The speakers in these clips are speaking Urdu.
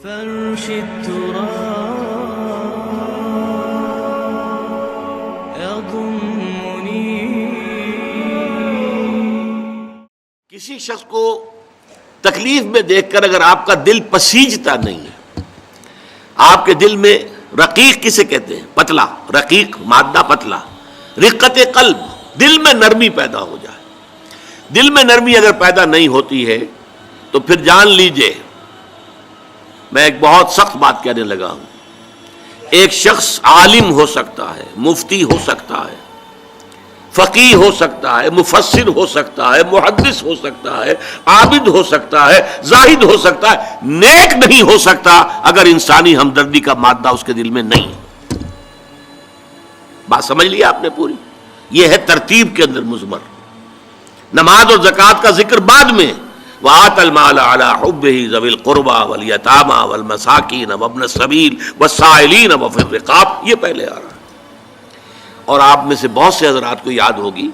فرش التراب يضمني. کسی شخص کو تکلیف میں دیکھ کر اگر آپ کا دل پسیجتا نہیں ہے، آپ کے دل میں رقیق کسے کہتے ہیں؟ پتلا، رقیق مادہ پتلا، رقت قلب، دل میں نرمی پیدا ہو جائے. دل میں نرمی اگر پیدا نہیں ہوتی ہے تو پھر جان لیجئے، میں ایک بہت سخت بات کہنے لگا ہوں، ایک شخص عالم ہو سکتا ہے، مفتی ہو سکتا ہے، فقیہ ہو سکتا ہے، مفسر ہو سکتا ہے، محدث ہو سکتا ہے، عابد ہو سکتا ہے، زاہد ہو سکتا ہے، نیک نہیں ہو سکتا اگر انسانی ہمدردی کا مادہ اس کے دل میں نہیں ہے. بات سمجھ لی آپ نے پوری؟ یہ ہے ترتیب کے اندر مضمر. نماز اور زکوٰۃ کا ذکر بعد میں، وَآتَ الْمَالَ عَلَىٰ حُبِّهِ ذَوِي الْقُرْبَىٰ وَالْيَتَامَىٰ وَالْمَسَاكِينَ وَابْنَ السَّبِيلِ وَالسَّائِلِينَ وَفِي الرِّقَابِ، یہ پہلے آ رہا ہے. اور آپ میں سے بہت سے حضرات کو یاد ہوگی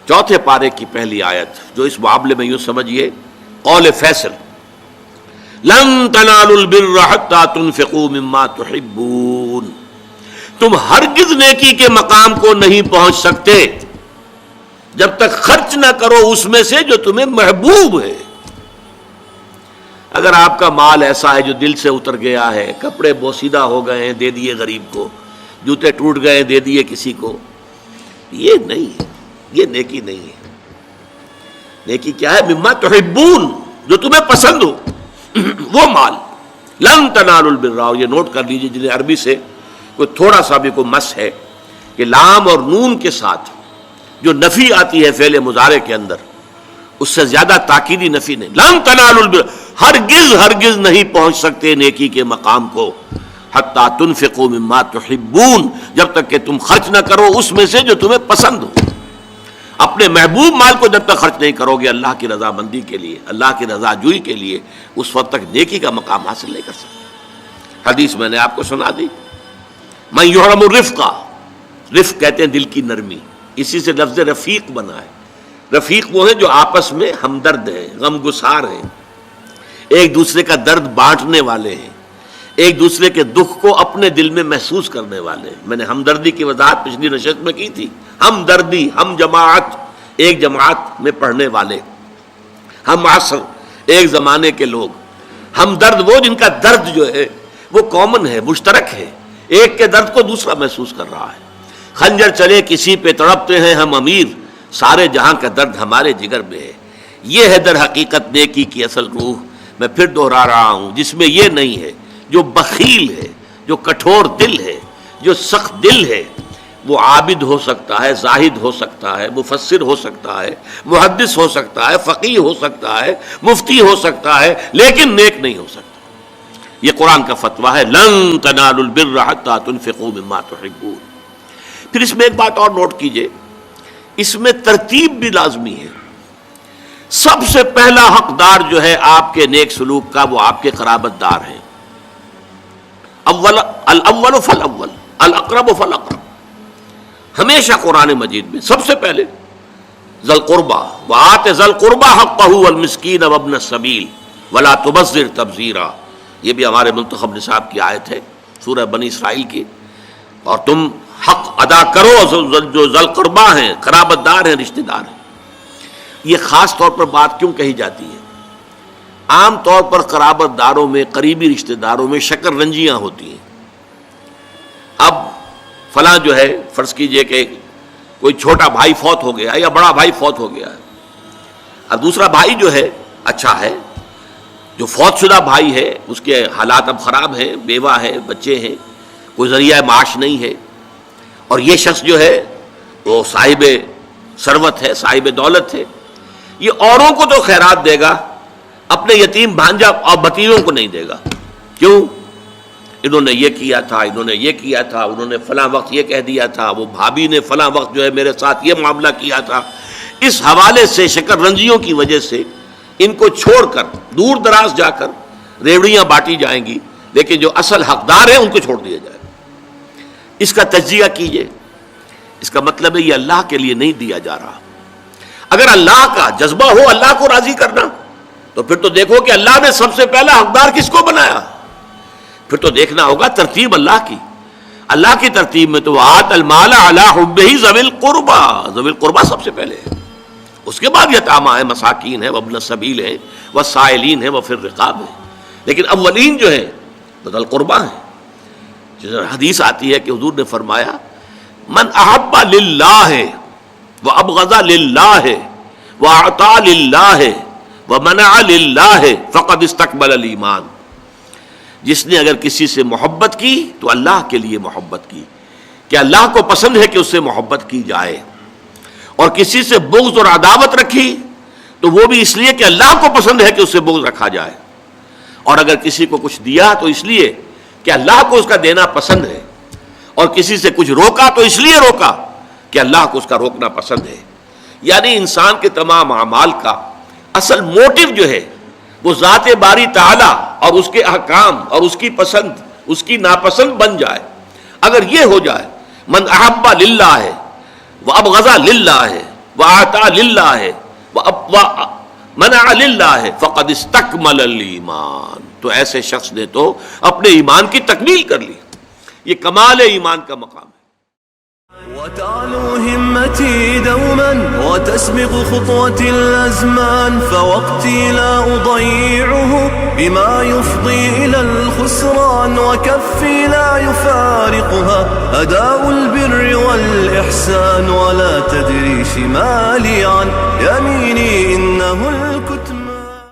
چوتھے پارے کی پہلی آیت، جو اس معاملے میں یوں سمجھیے قول فیصل، لَن تَنَالُوا الْبِرَّ حَتَّىٰ تُنْفِقُوا مِمَّا تُحِبُّونَ. تم ہرگز نیکی کے مقام کو نہیں پہنچ سکتے جب تک خرچ نہ کرو اس میں سے جو تمہیں محبوب ہے. اگر آپ کا مال ایسا ہے جو دل سے اتر گیا ہے، کپڑے بوسیدہ ہو گئے ہیں دے دیے غریب کو، جوتے ٹوٹ گئے دے دیے کسی کو، یہ نہیں ہے، یہ نیکی نہیں ہے. نیکی کیا ہے؟ مما تحبون، جو تمہیں پسند ہو وہ مال. لن تنالوا البر، یہ نوٹ کر لیجیے جنہیں عربی سے کوئی تھوڑا سا بھی کوئی مس ہے کہ لام اور نون کے ساتھ جو نفی آتی ہے فعل مضارع کے اندر، اس سے زیادہ تاکیدی نفی نہیں. لن تنالوا البر، ہرگز نہیں پہنچ سکتے نیکی کے مقام کو، حتی تنفقوا مما تحبون، جب تک کہ تم خرچ نہ کرو اس میں سے جو تمہیں پسند ہو. اپنے محبوب مال کو جب تک خرچ نہیں کرو گے اللہ کی رضا مندی کے لیے، اللہ کی رضا جوئی کے لیے، اس وقت تک نیکی کا مقام حاصل نہیں کر سکتے. حدیث میں نے آپ کو سنا دی، من یحرم الرفق، رفق کہتے ہیں دل کی نرمی، اسی سے لفظ رفیق بنا ہے. رفیق وہ ہیں جو آپس میں ہمدرد ہیں، غم گسار ہیں، ایک دوسرے کا درد بانٹنے والے ہیں، ایک دوسرے کے دکھ کو اپنے دل میں محسوس کرنے والے ہیں. میں نے ہمدردی کی وضاحت پچھلی نشست میں کی تھی. ہمدردی، ہم جماعت، ایک جماعت میں پڑھنے والے، ہم عصر، ایک زمانے کے لوگ. ہمدرد وہ جن کا درد جو ہے وہ کامن ہے، مشترک ہے، ایک کے درد کو دوسرا محسوس کر رہا ہے. خنجر چلے کسی پہ تڑپتے ہیں ہم امیر، سارے جہاں کا درد ہمارے جگر میں ہے. یہ ہے در حقیقت نیکی کی اصل روح. میں پھر دوہرا رہا ہوں، جس میں یہ نہیں ہے، جو بخیل ہے، جو کٹھور دل ہے، جو سخت دل ہے، وہ عابد ہو سکتا ہے، زاہد ہو سکتا ہے، مفسر ہو سکتا ہے، محدث ہو سکتا ہے، فقیہ ہو سکتا ہے، مفتی ہو سکتا ہے، لیکن نیک نہیں ہو سکتا. یہ قرآن کا فتویٰ ہے، لن تنالوا البر حتی تنفقوا مما تحبون. پھر اس میں ایک بات اور نوٹ کیجئے، اس میں ترتیب بھی لازمی ہے. سب سے پہلا حقدار جو ہے آپ کے نیک سلوک کا وہ آپ کے قرابت دار ہیں. الاول فالاول، الاقرب فالاقرب. ہمیشہ قرآن مجید میں سب سے پہلے ذی القربیٰ، وآت ذی القربیٰ حقہ والمسکین وابن السبیل ولا تبذر تبذیرا. یہ بھی ہمارے منتخب نصاب کی آیت ہے سورہ بنی اسرائیل کی. اور تم حق ادا کرو جو ذی القربیٰ ہیں، قرابت دار ہیں، رشتہ دار ہیں. یہ خاص طور پر بات کیوں کہی جاتی ہے؟ عام طور پر قرابت داروں میں، قریبی رشتہ داروں میں شکر رنجیاں ہوتی ہیں. اب فلاں جو ہے، فرض کیجئے کہ کوئی چھوٹا بھائی فوت ہو گیا یا بڑا بھائی فوت ہو گیا ہے، اب دوسرا بھائی جو ہے اچھا ہے، جو فوت شدہ بھائی ہے اس کے حالات اب خراب ہیں، بیوہ ہے، بچے ہیں، کوئی ذریعہ معاش نہیں ہے، اور یہ شخص جو ہے وہ صاحب ثروت ہے، صاحب دولت ہے. یہ اوروں کو تو خیرات دے گا، اپنے یتیم بھانجا اور بتیوں کو نہیں دے گا. کیوں؟ انہوں نے یہ کیا تھا، انہوں نے یہ کیا تھا، انہوں نے فلاں وقت یہ کہہ دیا تھا، وہ بھابھی نے فلاں وقت جو ہے میرے ساتھ یہ معاملہ کیا تھا. اس حوالے سے شکر رنجیوں کی وجہ سے ان کو چھوڑ کر دور دراز جا کر ریوڑیاں بانٹی جائیں گی، لیکن جو اصل حقدار ہیں ان کو چھوڑ دیا جائے. اس کا تجزیہ کیجئے. اس کا مطلب ہے یہ اللہ کے لیے نہیں دیا جا رہا. اگر اللہ کا جذبہ ہو اللہ کو راضی کرنا، تو پھر تو دیکھو کہ اللہ نے سب سے پہلا حقدار کس کو بنایا؟ پھر تو دیکھنا ہوگا ترتیب اللہ کی، اللہ کی ترتیب میں تو آت المال علی حبہ ذوی القربى، ذوی القربى سب سے پہلے ہے، اس کے بعد یتامى ہیں، مساکین ہیں، وابن السبیل ہیں، والسائلین ہیں، وفی الرقاب ہیں، لیکن اولین جو ہیں ذوی القربى ہیں۔ جس حدیث آتی ہے کہ حضور نے فرمایا من احب للہ وابغض للہ واعطى للہ ومنع للہ فقد استقبل الایمان، جس نے اگر کسی سے محبت کی تو اللہ کے لیے محبت کی، کہ اللہ کو پسند ہے کہ اس سے محبت کی جائے، اور کسی سے بغض اور عداوت رکھی تو وہ بھی اس لیے کہ اللہ کو پسند ہے کہ اس سے بغض رکھا جائے، اور اگر کسی کو کچھ دیا تو اس لیے کہ اللہ کو اس کا دینا پسند ہے، اور کسی سے کچھ روکا تو اس لیے روکا کہ اللہ کو اس کا روکنا پسند ہے۔ یعنی انسان کے تمام اعمال کا اصل موٹو جو ہے وہ ذات باری تعالی اور اس کے احکام اور اس کی پسند اس کی ناپسند بن جائے۔ اگر یہ ہو جائے من احب للہ ہے وابغض للہ ہے واعطى للہ ہے ومنع للہ ہے فقد استکمل الایمان، تو ایسے شخص نے تو اپنے ایمان کی تکمیل کر لی، یہ کمال ایمان کا مقام ہے۔ وتعلو همتي دوما وتسبق خطوتي الأزمان، فوقتي لا أضيعه بما يفضي إلى الخسران، وكفي لا يفارقها أداء البر والإحسان، ولا تدري شمالي عن يميني إنه